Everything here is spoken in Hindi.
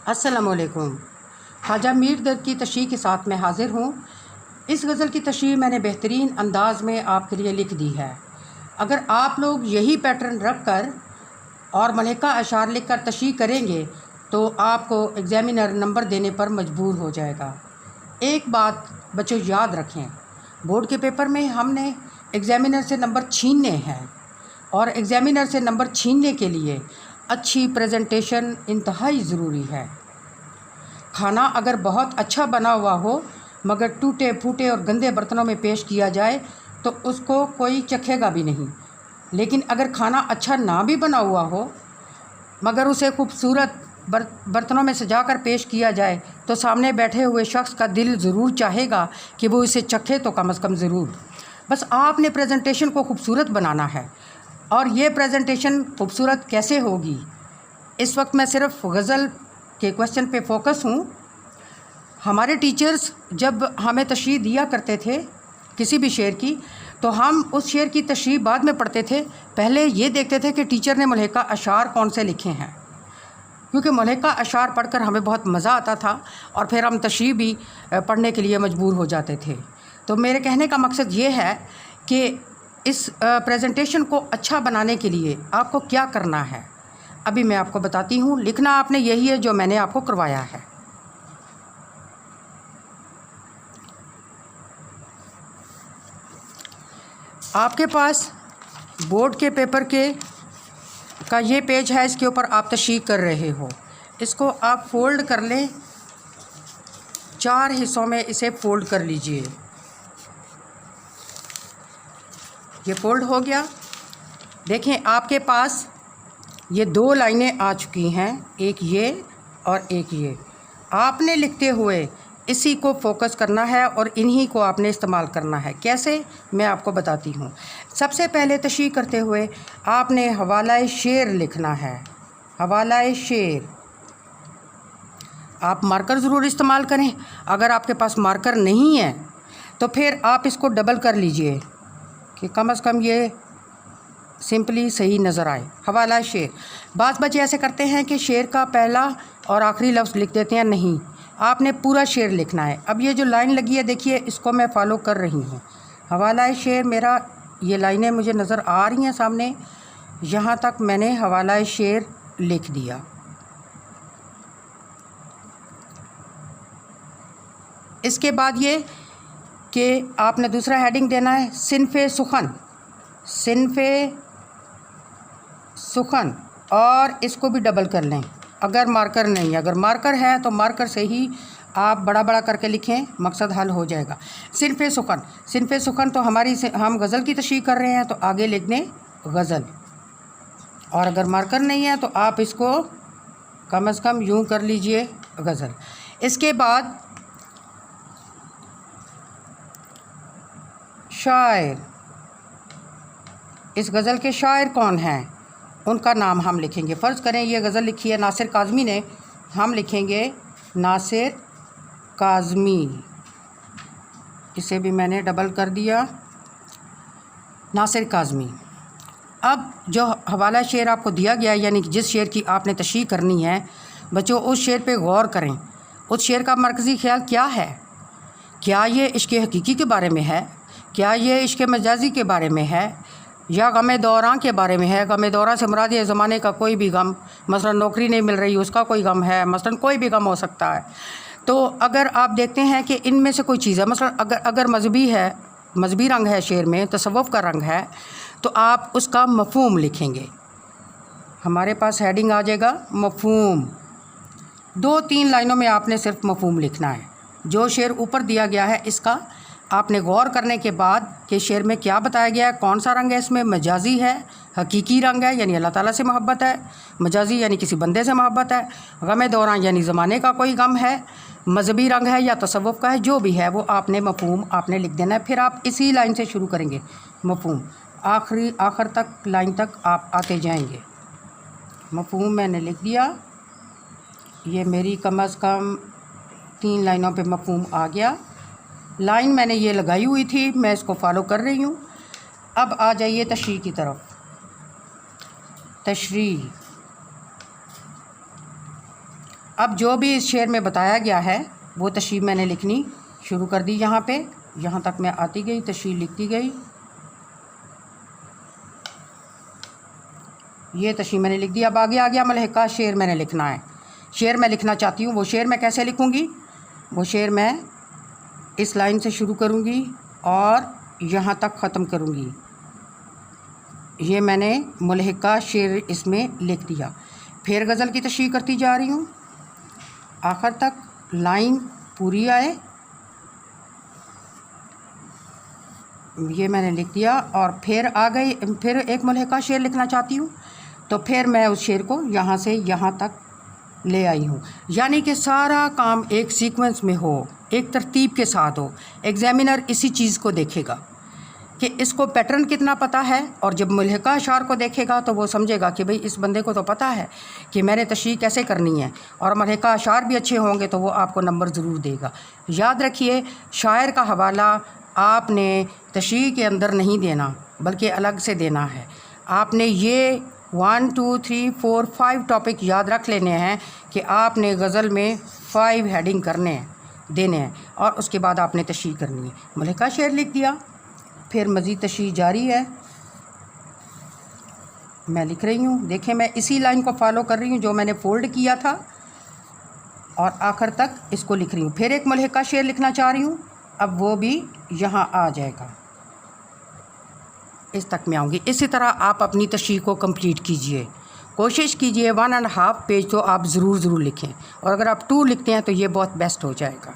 अस्सलामुअलैकुम। ख्वाजा मीर दर्द की तशरीह के साथ मैं हाज़िर हूँ। इस गज़ल की तशरीह मैंने बेहतरीन अंदाज़ में आपके लिए लिख दी है। अगर आप लोग यही पैटर्न रख कर और मलहिका अशार लिख कर तशरीह करेंगे तो आपको एग्ज़ामिनर नंबर देने पर मजबूर हो जाएगा। एक बात बच्चों याद रखें, बोर्ड के पेपर में हमने एग्ज़ामिनर से नंबर छीनने हैं और एग्ज़ामिनर से नंबर छीनने के लिए अच्छी प्रेजेंटेशन इंतहाई ज़रूरी है। खाना अगर बहुत अच्छा बना हुआ हो मगर टूटे फूटे और गंदे बर्तनों में पेश किया जाए तो उसको कोई चखेगा भी नहीं। लेकिन अगर खाना अच्छा ना भी बना हुआ हो मगर उसे खूबसूरत बर्तनों में सजा कर पेश किया जाए तो सामने बैठे हुए शख्स का दिल ज़रूर चाहेगा कि वो इसे चखे तो कम से कम ज़रूर। बस आपने प्रेजेंटेशन को खूबसूरत बनाना है। और ये प्रेजेंटेशन खूबसूरत कैसे होगी, इस वक्त मैं सिर्फ गज़ल के क्वेश्चन पे फोकस हूँ। हमारे टीचर्स जब हमें तशरीह दिया करते थे किसी भी शेर की तो हम उस शेर की तशरीह बाद में पढ़ते थे। पहले ये देखते थे कि टीचर ने मलहिका अशार कौन से लिखे हैं, क्योंकि मलहिका अशार पढ़कर हमें बहुत मज़ा आता था और फिर हम तशरीह भी पढ़ने के लिए मजबूर हो जाते थे। तो मेरे कहने का मकसद ये है कि इस प्रेजेंटेशन को अच्छा बनाने के लिए आपको क्या करना है अभी मैं आपको बताती हूँ। लिखना आपने यही है जो मैंने आपको करवाया है। आपके पास बोर्ड के पेपर का ये पेज है, इसके ऊपर आप तशरीह कर रहे हो। इसको आप फ़ोल्ड कर लें, 4 हिस्सों में इसे फ़ोल्ड कर लीजिए। ये फ़ोल्ड हो गया। देखें आपके पास ये 2 लाइनें आ चुकी हैं, एक ये और एक ये। आपने लिखते हुए इसी को फोकस करना है और इन्हीं को आपने इस्तेमाल करना है। कैसे, मैं आपको बताती हूँ। सबसे पहले तशरीह करते हुए आपने हवाला शेर लिखना है। हवाला शेर। आप मार्कर ज़रूर इस्तेमाल करें। अगर आपके पास मार्कर नहीं है तो फिर आप इसको डबल कर लीजिए कि कम से कम ये सिंपली सही नज़र आए। हवाला शेर। बाज़ बच्चे ऐसे करते हैं कि शेर का पहला और आखिरी लफ्ज़ लिख देते हैं, नहीं, आपने पूरा शेर लिखना है। अब ये जो लाइन लगी है देखिए, इसको मैं फॉलो कर रही हूँ। हवाला शेर मेरा, ये लाइनें मुझे नज़र आ रही हैं सामने, यहाँ तक मैंने हवाला शेर लिख दिया। इसके बाद ये कि आपने दूसरा हेडिंग देना है सिनफ़े सुखन। सिनफ़े सुखन, और इसको भी डबल कर लें अगर मार्कर नहीं है। अगर मार्कर है तो मार्कर से ही आप बड़ा बड़ा करके लिखें, मकसद हल हो जाएगा। सिनफ़े सुखन। सिनफ़े सुखन तो हम गज़ल की तशरीह कर रहे हैं तो आगे लिख दें गज़ल। और अगर मार्कर नहीं है तो आप इसको कम से कम यूँ कर लीजिए गज़ल। इसके बाद शायर। इस गज़ल के शायर कौन हैं, उनका नाम हम लिखेंगे। फ़र्ज़ करें ये गज़ल लिखी है नासिर काज़मी ने, हम लिखेंगे नासिर काज़मी। इसे भी मैंने डबल कर दिया, नासिर काज़मी। अब जो हवाला शेर आपको दिया गया है, यानी कि जिस शेर की आपने तशरीह करनी है, बच्चों उस शेर पे गौर करें। उस शेर का मरकज़ी ख्याल क्या है? क्या ये इश्क़ हकीकी के बारे में है? क्या ये इश्क़ मजाजी के बारे में है? या गम दौरां के बारे में है? गम दौरां से मुराद ये ज़माने का कोई भी गम, मसलन नौकरी नहीं मिल रही उसका कोई गम है, मसलन कोई भी गम हो सकता है। तो अगर आप देखते हैं कि इनमें से कोई चीज़ है, मसलन अगर मजहबी है, मजहबी रंग है शेर में, तसव्वुफ़ का रंग है, तो आप उसका मफ़हूम लिखेंगे। हमारे पास हेडिंग आ जाएगा मफ़हूम। 2-3 लाइनों में आपने सिर्फ मफ़हूम लिखना है। जो शेर ऊपर दिया गया है इसका आपने गौर करने के बाद कि शेर में क्या बताया गया है, कौन सा रंग है इसमें, मजाजी है, हकीकी रंग है यानी अल्लाह ताला से मोहब्बत है, मजाजी यानी किसी बंदे से मोहब्बत है, गम दौरां यानी ज़माने का कोई गम है, मजहबी रंग है या तसव्वुफ़ का है, जो भी है वो आपने मफ़हूम आपने लिख देना है। फिर आप इसी लाइन से शुरू करेंगे मफ़हूम, आखिर तक लाइन तक आप आते जाएंगे। मफ़हूम मैंने लिख दिया। ये मेरी कम अज़ कम 3 लाइनों पे मफ़हूम आ गया। लाइन मैंने ये लगाई हुई थी, मैं इसको फॉलो कर रही हूँ। अब आ जाइए तशरीह की तरफ। तशरीह। अब जो भी इस शेर में बताया गया है वो तशरीह मैंने लिखनी शुरू कर दी। यहाँ पे यहाँ तक मैं आती गई, तशरीह लिखती गई। ये तशरीह मैंने लिख दी। अब आगे आ गया मलहिका, शेर मैंने लिखना है। शेर मैं लिखना चाहती हूँ, वो शेर मैं कैसे लिखूँगी? वो शेर मैं इस लाइन से शुरू करूँगी और यहाँ तक ख़त्म करूँगी। ये मैंने मलहिका शेर इसमें लिख दिया। फिर गज़ल की तशरीह करती जा रही हूँ, आखिर तक लाइन पूरी आए। ये मैंने लिख दिया और फिर आ गई। फिर एक मलहिका शेर लिखना चाहती हूँ, तो फिर मैं उस शेर को यहाँ से यहाँ तक ले आई हूँ। यानी कि सारा काम एक सीक्वेंस में हो, एक तरतीब के साथ हो। एग्ज़ामिनर इसी चीज़ को देखेगा कि इसको पैटर्न कितना पता है, और जब मलहिका अशार को देखेगा तो वो समझेगा कि भाई इस बंदे को तो पता है कि मैंने तशरीह कैसे करनी है, और मलहिका अशार भी अच्छे होंगे तो वो आपको नंबर ज़रूर देगा। याद रखिए, शायर का हवाला आपने तशरीह के अंदर नहीं देना बल्कि अलग से देना है। आपने ये 1 2 3 4 5 टॉपिक याद रख लेने हैं कि आपने गज़ल में 5 हेडिंग करने हैं, देने हैं, और उसके बाद आपने तशरीह करनी है। मलहिका शेर लिख दिया, फिर मज़ीद तशरीह जारी है। मैं लिख रही हूँ, देखें मैं इसी लाइन को फॉलो कर रही हूँ जो मैंने फोल्ड किया था, और आखिर तक इसको लिख रही हूँ। फिर एक मलहिका शेर लिखना चाह रही हूँ, अब वो भी यहाँ आ जाएगा, इस तक मैं आऊँगी। इसी तरह आप अपनी तशरीह को कंप्लीट कीजिए। कोशिश कीजिए 1.5 पेज तो आप ज़रूर लिखें, और अगर आप 2 लिखते हैं तो ये बहुत बेस्ट हो जाएगा।